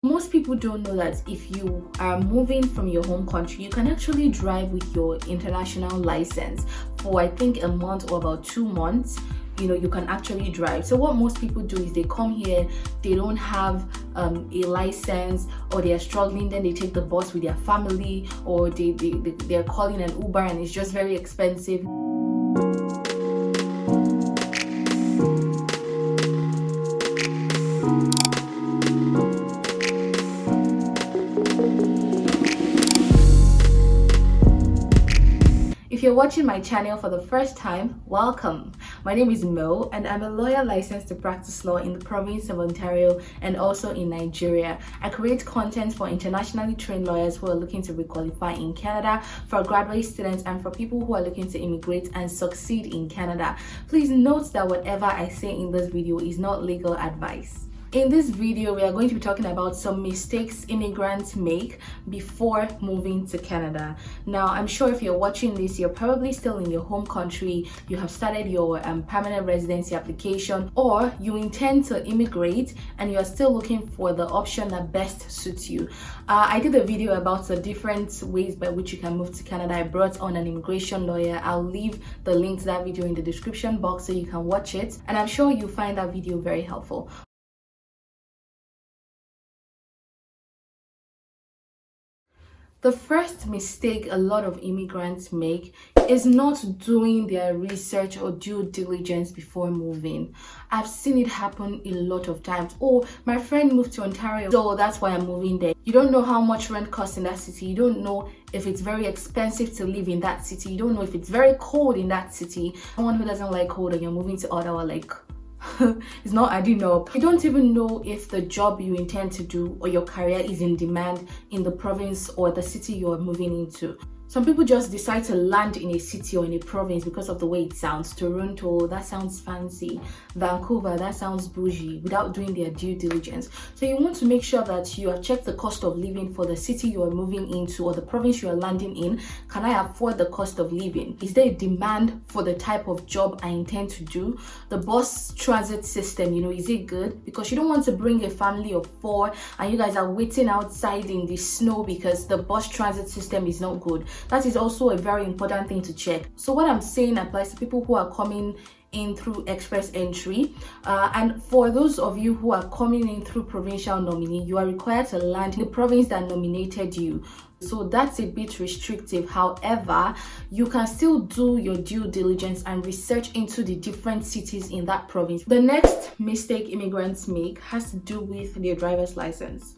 Most people don't know that if you are moving from your home country, you can actually drive with your international license for I think a month or about 2 months. You can actually drive. So what most people do is they come here, they don't have a license, or they are struggling, then they take the bus with their family, or they're calling an Uber and it's just very expensive. If you're watching my channel for the first time, welcome. My name is Mo and I'm a lawyer licensed to practice law in the province of Ontario and also in Nigeria. I create content for internationally trained lawyers who are looking to requalify in Canada, for graduate students, and for people who are looking to immigrate and succeed in Canada. Please note that whatever I say in this video is not legal advice. In this video, we are going to be talking about some mistakes immigrants make before moving to Canada. Now, I'm sure if you're watching this, you're probably still in your home country, you have started your permanent residency application, or you intend to immigrate and you're still looking for the option that best suits you. I did a video about the different ways by which you can move to Canada. I brought on an immigration lawyer. I'll leave the link to that video in the description box so you can watch it, and I'm sure you'll find that video very helpful. The first mistake a lot of immigrants make is not doing their research or due diligence before moving. I've seen it happen a lot of times. Oh, my friend moved to Ontario, so that's why I'm moving there. You don't know how much rent costs in that city. You don't know if it's very expensive to live in that city. You don't know if it's very cold in that city. Someone who doesn't like cold and you're moving to Ottawa, like, it's not adding up. You don't even know if the job you intend to do or your career is in demand in the province or the city you're moving into. Some people just decide to land in a city or in a province because of the way it sounds. Toronto, that sounds fancy. Vancouver, that sounds bougie, without doing their due diligence. So you want to make sure that you have checked the cost of living for the city you are moving into or the province you are landing in. Can I afford the cost of living? Is there a demand for the type of job I intend to do? The bus transit system, is it good? Because you don't want to bring a family of 4 and you guys are waiting outside in the snow because the bus transit system is not good. That is also a very important thing to check. So what I'm saying applies to people who are coming in through Expressentry, and for those of you who are coming in through provincial nominee, you are required to land in the province that nominated you. So that's a bit restrictive. However, you can still do your due diligence and research into the different cities in that province. The next mistake immigrants make has to do with their driver's license.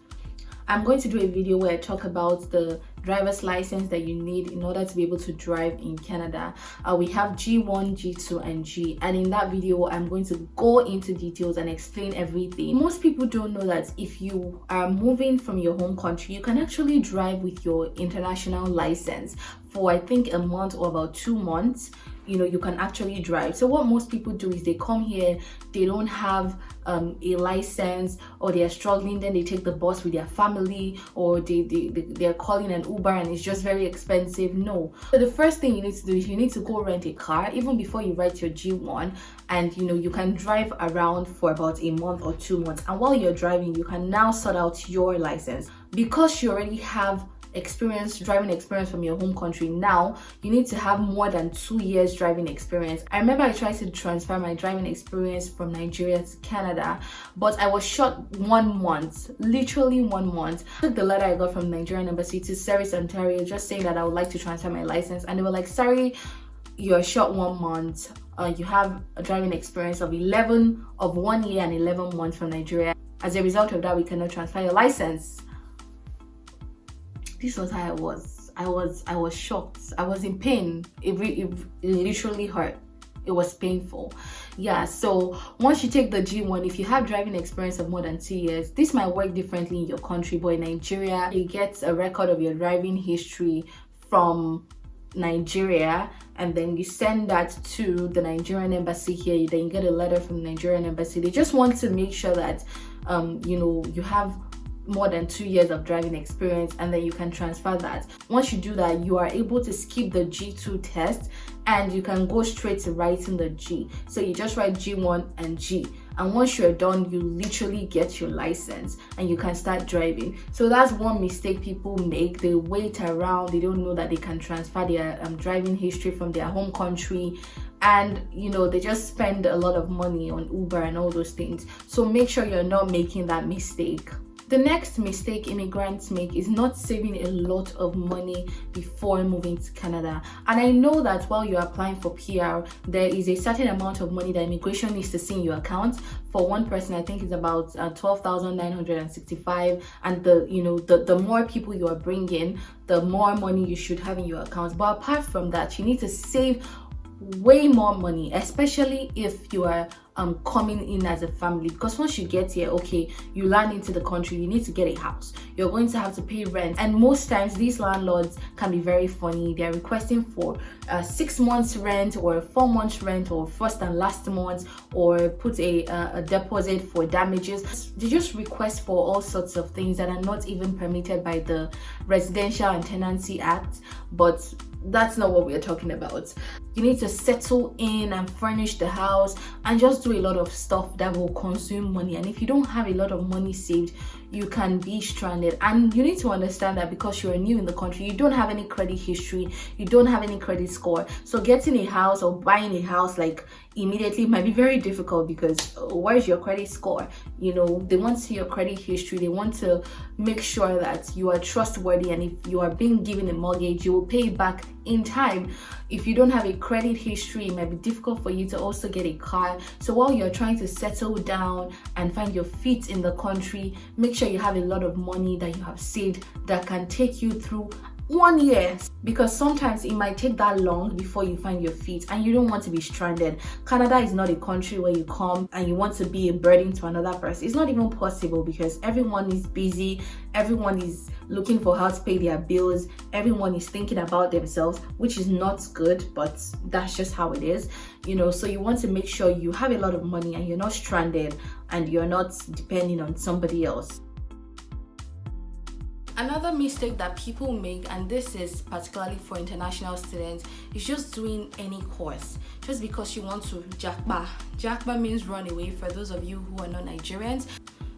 I'm going to do a video where I talk about the driver's license that you need in order to be able to drive in Canada. We have G1, G2, and G, and in that video I'm going to go into details and explain everything. Most people don't know that if you are moving from your home country, you can actually drive with your international license for I think a month or about 2 months. You can actually drive. So what most people do is they come here, they don't have a license, or they are struggling, then they take the bus with their family, or they're calling an Uber and it's just very expensive. No. So the first thing you need to do is you need to go rent a car even before you write your G1, and you can drive around for about a month or 2 months, and while you're driving you can now sort out your license. Because you already have driving experience from your home country, now you need to have more than 2 years driving experience. I remember I tried to transfer my driving experience from Nigeria to Canada, but I was short 1 month, literally 1 month. I took the letter I got from the Nigerian embassy to Service Ontario just saying that I would like to transfer my license, and they were like, sorry, you're short 1 month. You have a driving experience of 1 year and 11 months from Nigeria. As a result of that, we cannot transfer your license. This was how I was shocked. I was in pain. It literally hurt. It was painful. Yeah, so once you take the G1, if you have driving experience of more than 2 years, this might work differently in your country, but in Nigeria, you get a record of your driving history from Nigeria, and then you send that to the Nigerian embassy here. Then you get a letter from the Nigerian embassy. They just want to make sure that you have more than 2 years of driving experience, and then you can transfer that. Once you do that, you are able to skip the G2 test and you can go straight to writing the G. So you just write G1 and G, and once you're done, you literally get your license and you can start driving. So that's one mistake people make. They wait around, they don't know that they can transfer their driving history from their home country, and they just spend a lot of money on Uber and all those things. So make sure you're not making that mistake. The next mistake immigrants make is not saving a lot of money before moving to Canada. And I know that while you're applying for PR, there is a certain amount of money that immigration needs to see in your account. For one person, I think it's about 12,965, and the more people you are bringing, the more money you should have in your account. But apart from that, you need to save way more money, especially if you are coming in as a family, because once you get here, okay, you land into the country, you need to get a house, you're going to have to pay rent, and most times these landlords can be very funny. They're requesting for 6 months rent or 4 months rent, or first and last month, or put a deposit for damages. They just request for all sorts of things that are not even permitted by the Residential and Tenancy Act, but that's not what we're talking about. You need to settle in and furnish the house and just do a lot of stuff that will consume money. And if you don't have a lot of money saved, you can be stranded. And you need to understand that because you're new in the country, you don't have any credit history, you don't have any credit score. So getting a house or buying a house like immediately might be very difficult, because where's your credit score? They want to see your credit history. They want to make sure that you are trustworthy, and if you are being given a mortgage, you will pay it back in time. If you don't have a credit history, it might be difficult for you to also get a car. So while you're trying to settle down and find your feet in the country, make sure you have a lot of money that you have saved that can take you through 1 year, because sometimes it might take that long before you find your feet, and you don't want to be stranded. Canada is not a country where you come and you want to be a burden to another person. It's not even possible, because everyone is busy, everyone is looking for how to pay their bills, everyone is thinking about themselves, which is not good, but that's just how it is. So you want to make sure you have a lot of money and you're not stranded and you're not depending on somebody else. Another mistake that people make, and this is particularly for international students, is just doing any course just because you want to jakpa. Jakpa means run away for those of you who are not Nigerians.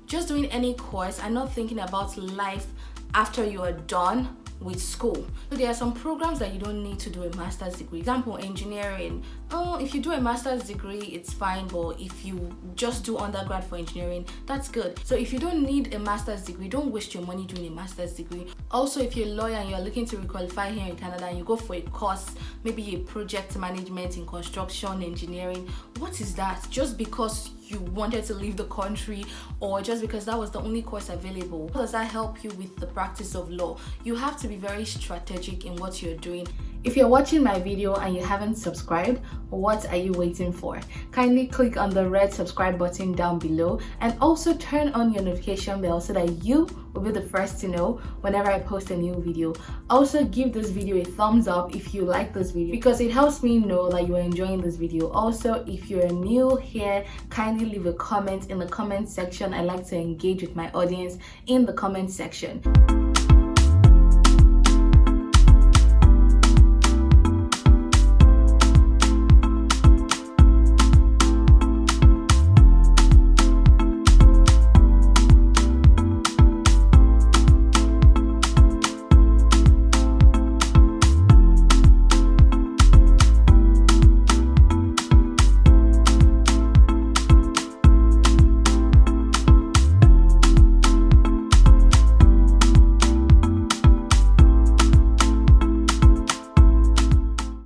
Just doing any course and not thinking about life after you are done with school. So there are some programs that you don't need to do a master's degree. Example, engineering. If you do a master's degree, it's fine, but if you just do undergrad for engineering, that's good. So if you don't need a master's degree, don't waste your money doing a master's degree. Also, if you're a lawyer and you're looking to requalify here in Canada and you go for a course, maybe a project management in construction engineering, what is that? Just because you wanted to leave the country, or just because that was the only course available? How does that help you with the practice of law? You have to be very strategic in what you're doing. If you're watching my video and you haven't subscribed, what are you waiting for? Kindly click on the red subscribe button down below, and also turn on your notification bell so that you will be the first to know whenever I post a new video. Also, give this video a thumbs up if you like this video, because it helps me know that you are enjoying this video. Also, if you're new here, kindly leave a comment in the comment section. I like to engage with my audience in the comment section.